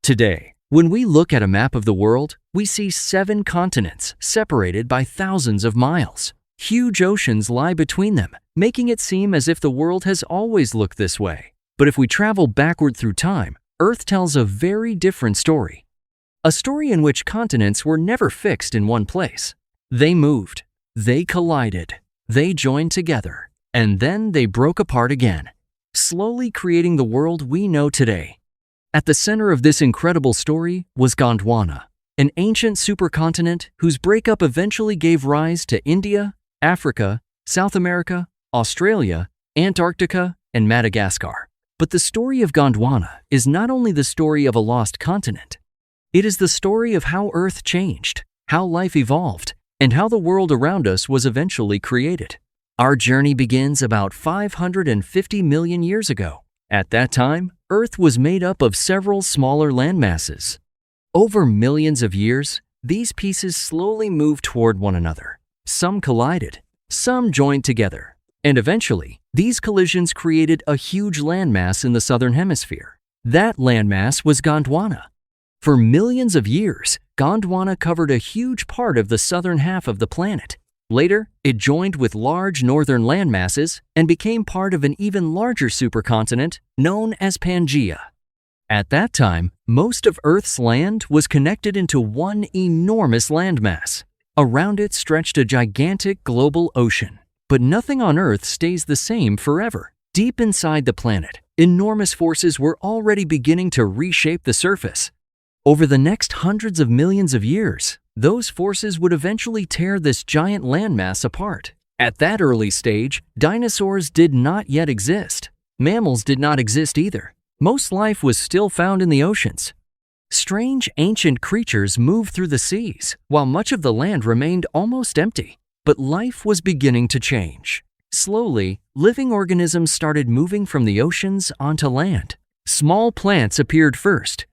Today, when we look at a map of the world, we see 7 continents separated by thousands of miles. Huge oceans lie between them, making it seem as if the world has always looked this way. But if we travel backward through time, Earth tells a very different story. A story in which continents were never fixed in one place. They moved, they collided, they joined together, and then they broke apart again, slowly creating the world we know today. At the center of this incredible story was Gondwana, an ancient supercontinent whose breakup eventually gave rise to India, Africa, South America, Australia, Antarctica, and Madagascar. But the story of Gondwana is not only the story of a lost continent. It is the story of how Earth changed, how life evolved, and how the world around us was eventually created. Our journey begins about 550 million years ago. At that time, Earth was made up of several smaller landmasses. Over millions of years, these pieces slowly moved toward one another. Some collided, some joined together, and eventually, these collisions created a huge landmass in the southern hemisphere. That landmass was Gondwana. For millions of years, Gondwana covered a huge part of the southern half of the planet. Later, it joined with large northern landmasses and became part of an even larger supercontinent known as Pangaea. At that time, most of Earth's land was connected into one enormous landmass. Around it stretched a gigantic global ocean. But nothing on Earth stays the same forever. Deep inside the planet, enormous forces were already beginning to reshape the surface. Over the next hundreds of millions of years, those forces would eventually tear this giant landmass apart. At that early stage, dinosaurs did not yet exist. Mammals did not exist either. Most life was still found in the oceans. Strange ancient creatures moved through the seas, while much of the land remained almost empty. But life was beginning to change. Slowly, living organisms started moving from the oceans onto land. Small plants appeared first.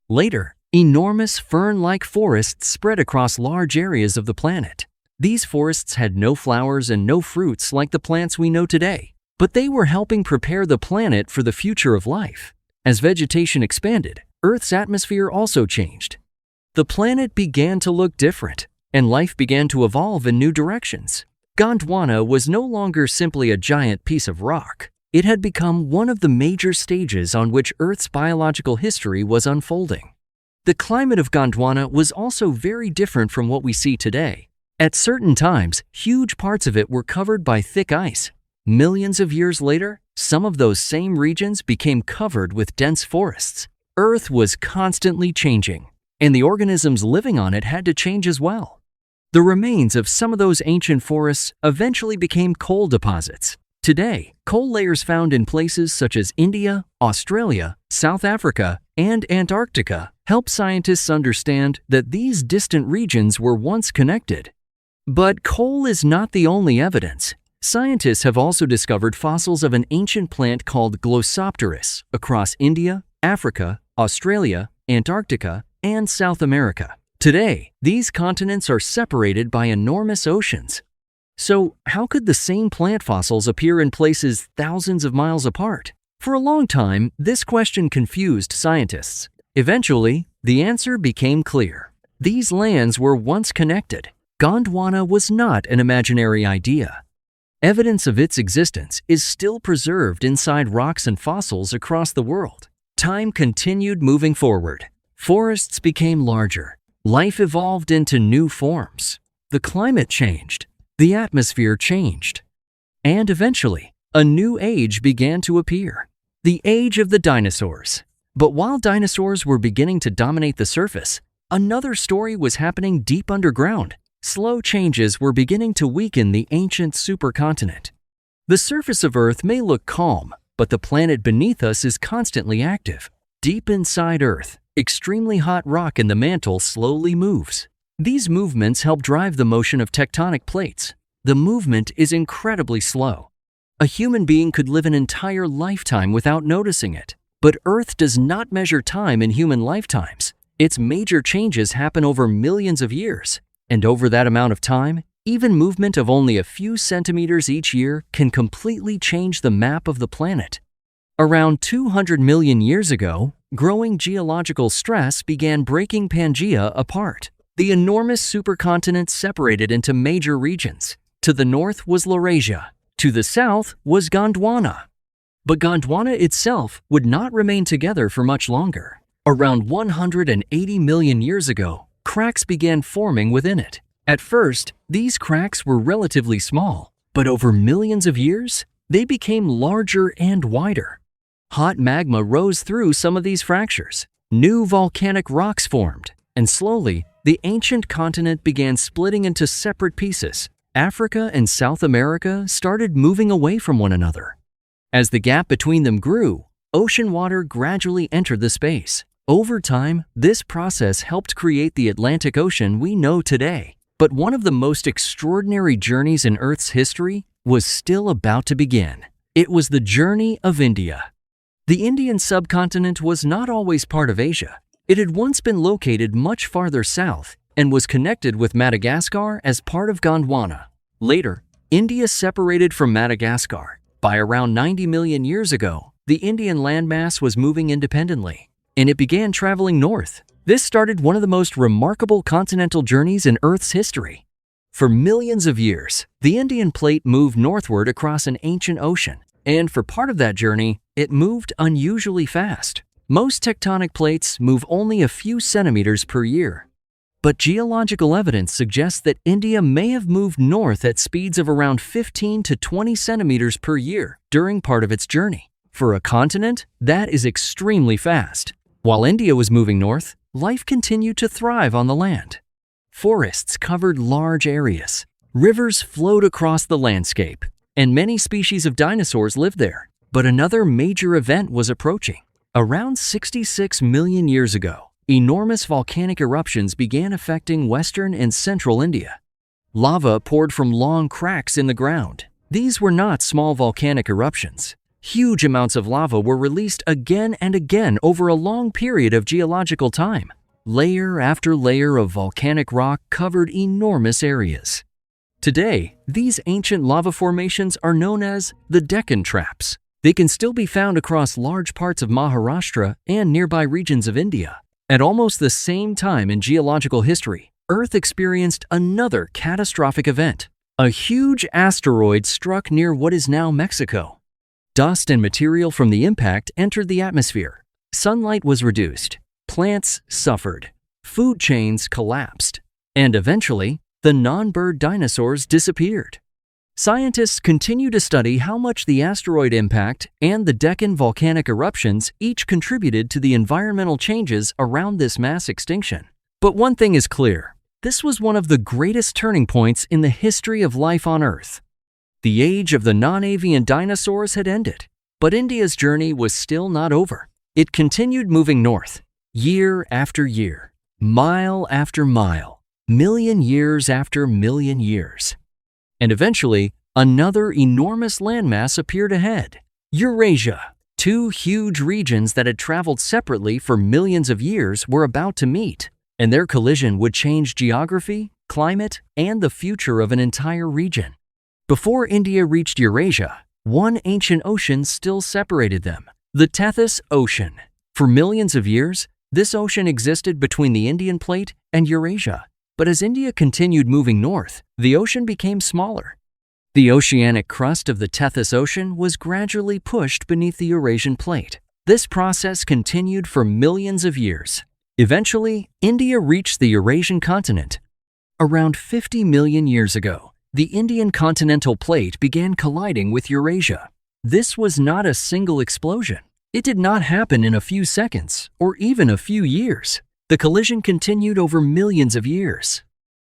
Later, enormous fern-like forests spread across large areas of the planet. These forests had no flowers and no fruits like the plants we know today, but they were helping prepare the planet for the future of life. As vegetation expanded, Earth's atmosphere also changed. The planet began to look different, and life began to evolve in new directions. Gondwana was no longer simply a giant piece of rock. It had become one of the major stages on which Earth's biological history was unfolding. The climate of Gondwana was also very different from what we see today. At certain times, huge parts of it were covered by thick ice. Millions of years later, some of those same regions became covered with dense forests. Earth was constantly changing, and the organisms living on it had to change as well. The remains of some of those ancient forests eventually became coal deposits. Today, coal layers found in places such as India, Australia, South Africa, and Antarctica help scientists understand that these distant regions were once connected. But coal is not the only evidence. Scientists have also discovered fossils of an ancient plant called Glossopteris across India, Africa, Australia, Antarctica, and South America. Today, these continents are separated by enormous oceans. So, how could the same plant fossils appear in places thousands of miles apart? For a long time, this question confused scientists. Eventually, the answer became clear. These lands were once connected. Gondwana was not an imaginary idea. Evidence of its existence is still preserved inside rocks and fossils across the world. Time continued moving forward. Forests became larger. Life evolved into new forms. The climate changed. The atmosphere changed. And eventually, a new age began to appear. The age of the dinosaurs. But while dinosaurs were beginning to dominate the surface, another story was happening deep underground. Slow changes were beginning to weaken the ancient supercontinent. The surface of Earth may look calm, but the planet beneath us is constantly active. Deep inside Earth, extremely hot rock in the mantle slowly moves. These movements help drive the motion of tectonic plates. The movement is incredibly slow. A human being could live an entire lifetime without noticing it. But Earth does not measure time in human lifetimes. Its major changes happen over millions of years. And over that amount of time, even movement of only a few centimeters each year can completely change the map of the planet. Around 200 million years ago, growing geological stress began breaking Pangaea apart. The enormous supercontinent separated into major regions. To the north was Eurasia. To the south was Gondwana. But Gondwana itself would not remain together for much longer. Around 180 million years ago, cracks began forming within it. At first, these cracks were relatively small, but over millions of years, they became larger and wider. Hot magma rose through some of these fractures. New volcanic rocks formed, and slowly, the ancient continent began splitting into separate pieces. Africa and South America started moving away from one another. As the gap between them grew, ocean water gradually entered the space. Over time, this process helped create the Atlantic Ocean we know today. But one of the most extraordinary journeys in Earth's history was still about to begin. It was the journey of India. The Indian subcontinent was not always part of Asia. It had once been located much farther south and was connected with Madagascar as part of Gondwana. Later, India separated from Madagascar. By around 90 million years ago, the Indian landmass was moving independently, and it began traveling north. This started one of the most remarkable continental journeys in Earth's history. For millions of years, the Indian plate moved northward across an ancient ocean, and for part of that journey, it moved unusually fast. Most tectonic plates move only a few centimeters per year. But geological evidence suggests that India may have moved north at speeds of around 15 to 20 centimeters per year during part of its journey. For a continent, that is extremely fast. While India was moving north, life continued to thrive on the land. Forests covered large areas. Rivers flowed across the landscape, and many species of dinosaurs lived there. But another major event was approaching. Around 66 million years ago, enormous volcanic eruptions began affecting western and central India. Lava poured from long cracks in the ground. These were not small volcanic eruptions. Huge amounts of lava were released again and again over a long period of geological time. Layer after layer of volcanic rock covered enormous areas. Today, these ancient lava formations are known as the Deccan Traps. They can still be found across large parts of Maharashtra and nearby regions of India. At almost the same time in geological history, Earth experienced another catastrophic event. A huge asteroid struck near what is now Mexico. Dust and material from the impact entered the atmosphere. Sunlight was reduced. Plants suffered. Food chains collapsed. And eventually, the non-bird dinosaurs disappeared. Scientists continue to study how much the asteroid impact and the Deccan volcanic eruptions each contributed to the environmental changes around this mass extinction. But one thing is clear. This was one of the greatest turning points in the history of life on Earth. The age of the non-avian dinosaurs had ended, but India's journey was still not over. It continued moving north, year after year, mile after mile, million years after million years. And eventually, another enormous landmass appeared ahead. Eurasia. Two huge regions that had traveled separately for millions of years were about to meet, and their collision would change geography, climate, and the future of an entire region. Before India reached Eurasia, one ancient ocean still separated them, the Tethys Ocean. For millions of years, this ocean existed between the Indian plate and Eurasia. But as India continued moving north, the ocean became smaller. The oceanic crust of the Tethys Ocean was gradually pushed beneath the Eurasian plate. This process continued for millions of years. Eventually, India reached the Eurasian continent. Around 50 million years ago, the Indian continental plate began colliding with Eurasia. This was not a single explosion. It did not happen in a few seconds or even a few years. The collision continued over millions of years.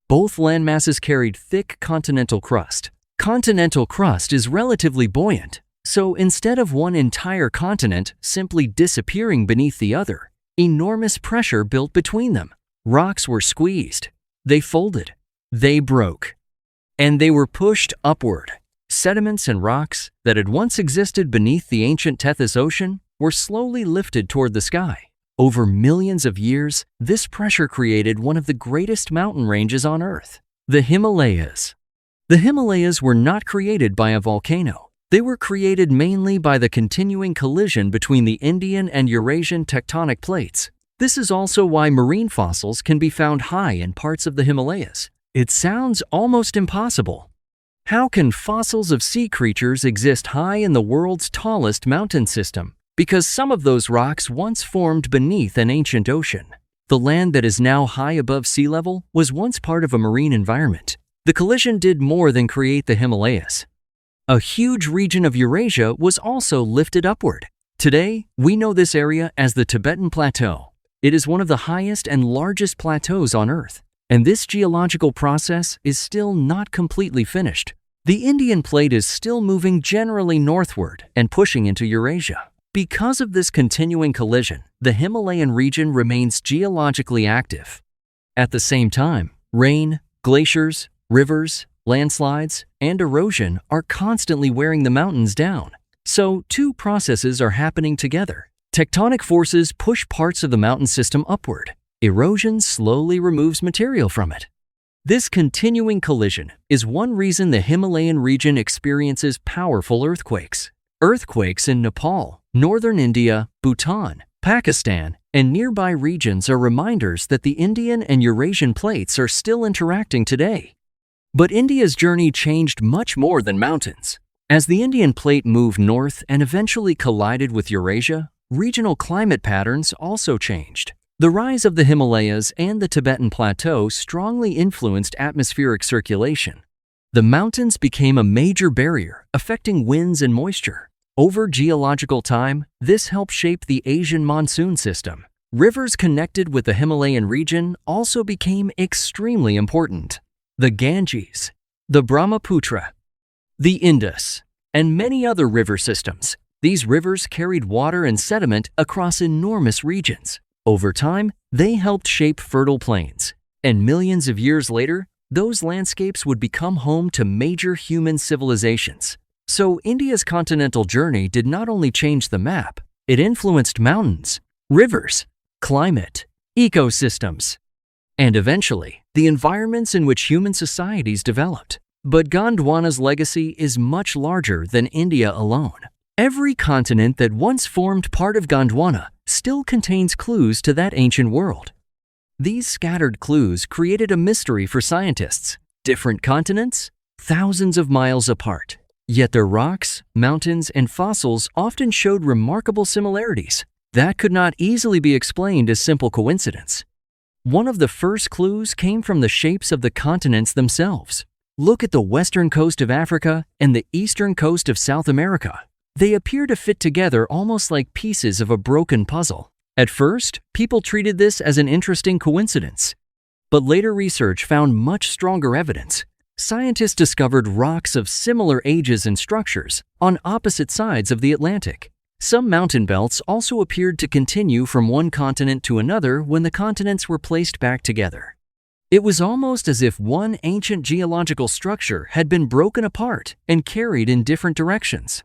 Both landmasses carried thick continental crust. Continental crust is relatively buoyant, so instead of one entire continent simply disappearing beneath the other, enormous pressure built between them. Rocks were squeezed. They folded. They broke. And they were pushed upward. Sediments and rocks that had once existed beneath the ancient Tethys Ocean were slowly lifted toward the sky. Over millions of years, this pressure created one of the greatest mountain ranges on Earth, the Himalayas. The Himalayas were not created by a volcano. They were created mainly by the continuing collision between the Indian and Eurasian tectonic plates. This is also why marine fossils can be found high in parts of the Himalayas. It sounds almost impossible. How can fossils of sea creatures exist high in the world's tallest mountain system? Because some of those rocks once formed beneath an ancient ocean. The land that is now high above sea level was once part of a marine environment. The collision did more than create the Himalayas. A huge region of Eurasia was also lifted upward. Today, we know this area as the Tibetan Plateau. It is one of the highest and largest plateaus on Earth, and this geological process is still not completely finished. The Indian plate is still moving generally northward and pushing into Eurasia. Because of this continuing collision, the Himalayan region remains geologically active. At the same time, rain, glaciers, rivers, landslides, and erosion are constantly wearing the mountains down. So, two processes are happening together. Tectonic forces push parts of the mountain system upward. Erosion slowly removes material from it. This continuing collision is one reason the Himalayan region experiences powerful earthquakes. Earthquakes in Nepal, northern India, Bhutan, Pakistan, and nearby regions are reminders that the Indian and Eurasian plates are still interacting today. But India's journey changed much more than mountains. As the Indian plate moved north and eventually collided with Eurasia, regional climate patterns also changed. The rise of the Himalayas and the Tibetan Plateau strongly influenced atmospheric circulation. The mountains became a major barrier, affecting winds and moisture. Over geological time, this helped shape the Asian monsoon system. Rivers connected with the Himalayan region also became extremely important. The Ganges, the Brahmaputra, the Indus, and many other river systems. These rivers carried water and sediment across enormous regions. Over time, they helped shape fertile plains. And millions of years later, those landscapes would become home to major human civilizations. So India's continental journey did not only change the map, it influenced mountains, rivers, climate, ecosystems, and eventually, the environments in which human societies developed. But Gondwana's legacy is much larger than India alone. Every continent that once formed part of Gondwana still contains clues to that ancient world. These scattered clues created a mystery for scientists. Different continents, thousands of miles apart. Yet their rocks, mountains, and fossils often showed remarkable similarities. That could not easily be explained as simple coincidence. One of the first clues came from the shapes of the continents themselves. Look at the western coast of Africa and the eastern coast of South America. They appear to fit together almost like pieces of a broken puzzle. At first, people treated this as an interesting coincidence. But later research found much stronger evidence. Scientists discovered rocks of similar ages and structures on opposite sides of the Atlantic. Some mountain belts also appeared to continue from one continent to another when the continents were placed back together. It was almost as if one ancient geological structure had been broken apart and carried in different directions.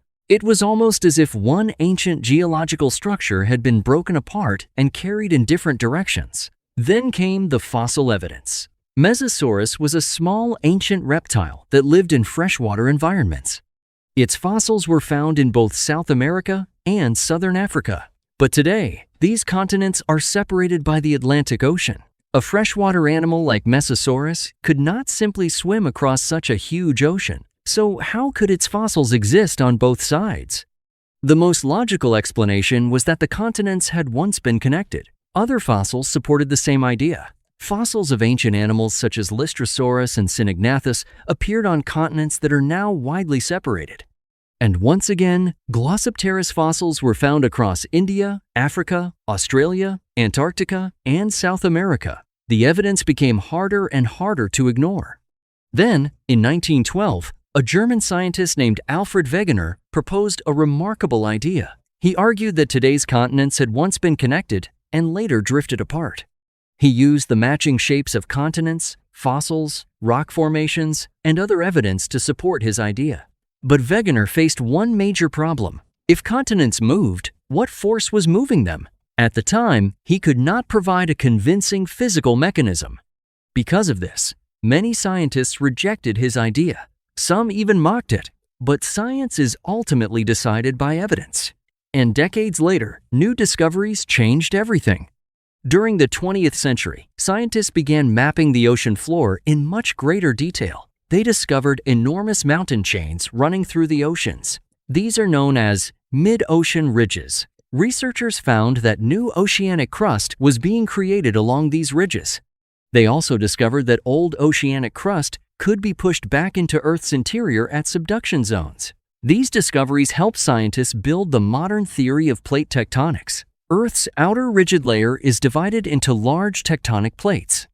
Then came the fossil evidence. Mesosaurus was a small ancient reptile that lived in freshwater environments. Its fossils were found in both South America and Southern Africa. But today, these continents are separated by the Atlantic Ocean. A freshwater animal like Mesosaurus could not simply swim across such a huge ocean. So how could its fossils exist on both sides? The most logical explanation was that the continents had once been connected. Other fossils supported the same idea. Fossils of ancient animals such as Lystrosaurus and Synagnathus appeared on continents that are now widely separated. And once again, Glossopteris fossils were found across India, Africa, Australia, Antarctica, and South America. The evidence became harder and harder to ignore. Then, in 1912, a German scientist named Alfred Wegener proposed a remarkable idea. He argued that today's continents had once been connected and later drifted apart. He used the matching shapes of continents, fossils, rock formations, and other evidence to support his idea. But Wegener faced one major problem. If continents moved, what force was moving them? At the time, he could not provide a convincing physical mechanism. Because of this, many scientists rejected his idea. Some even mocked it. But science is ultimately decided by evidence. And decades later, new discoveries changed everything. During the 20th century, scientists began mapping the ocean floor in much greater detail. They discovered enormous mountain chains running through the oceans. These are known as mid-ocean ridges. Researchers found that new oceanic crust was being created along these ridges. They also discovered that old oceanic crust could be pushed back into Earth's interior at subduction zones. These discoveries helped scientists build the modern theory of plate tectonics. Earth's outer rigid layer is divided into large tectonic plates.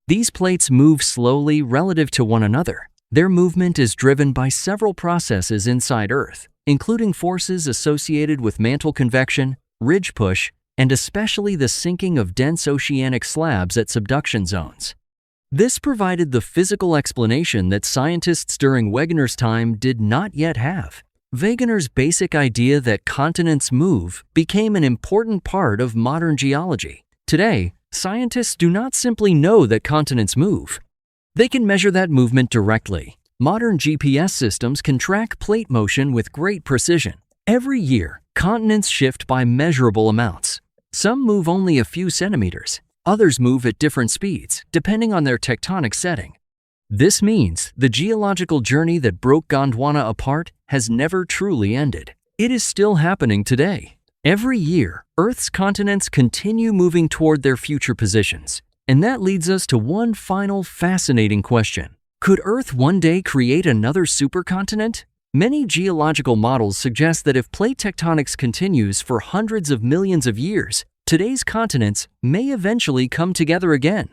These plates move slowly relative to one another. Their movement is driven by several processes inside Earth, including forces associated with mantle convection, ridge push, and especially the sinking of dense oceanic slabs at subduction zones. This provided the physical explanation that scientists during Wegener's time did not yet have. Wegener's basic idea that continents move became an important part of modern geology. Today, scientists do not simply know that continents move. They can measure that movement directly. Modern GPS systems can track plate motion with great precision. Every year, continents shift by measurable amounts. Some move only a few centimeters. Others move at different speeds, depending on their tectonic setting. This means the geological journey that broke Gondwana apart has never truly ended. It is still happening today. Every year, Earth's continents continue moving toward their future positions. And that leads us to one final fascinating question. Could Earth one day create another supercontinent? Many geological models suggest that if plate tectonics continues for hundreds of millions of years, today's continents may eventually come together again.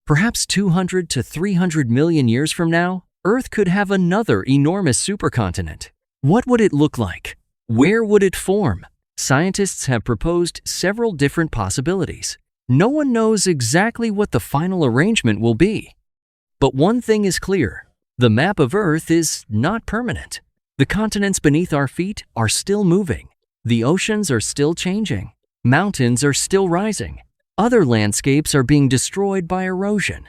Perhaps 200 to 300 million years from now, Earth could have another enormous supercontinent. What would it look like? Where would it form? Scientists have proposed several different possibilities. No one knows exactly what the final arrangement will be. But one thing is clear: the map of Earth is not permanent. The continents beneath our feet are still moving. The oceans are still changing. Mountains are still rising. Other landscapes are being destroyed by erosion.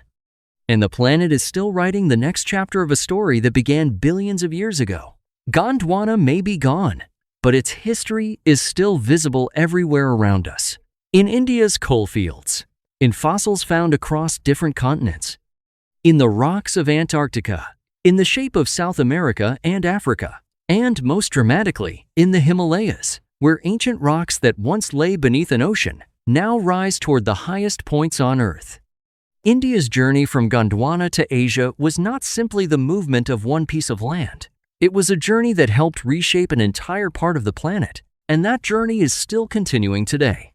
And the planet is still writing the next chapter of a story that began billions of years ago. Gondwana may be gone, but its history is still visible everywhere around us. In India's coal fields, in fossils found across different continents, in the rocks of Antarctica, in the shape of South America and Africa, and most dramatically, in the Himalayas, where ancient rocks that once lay beneath an ocean now rise toward the highest points on Earth. India's journey from Gondwana to Asia was not simply the movement of one piece of land. It was a journey that helped reshape an entire part of the planet, and that journey is still continuing today.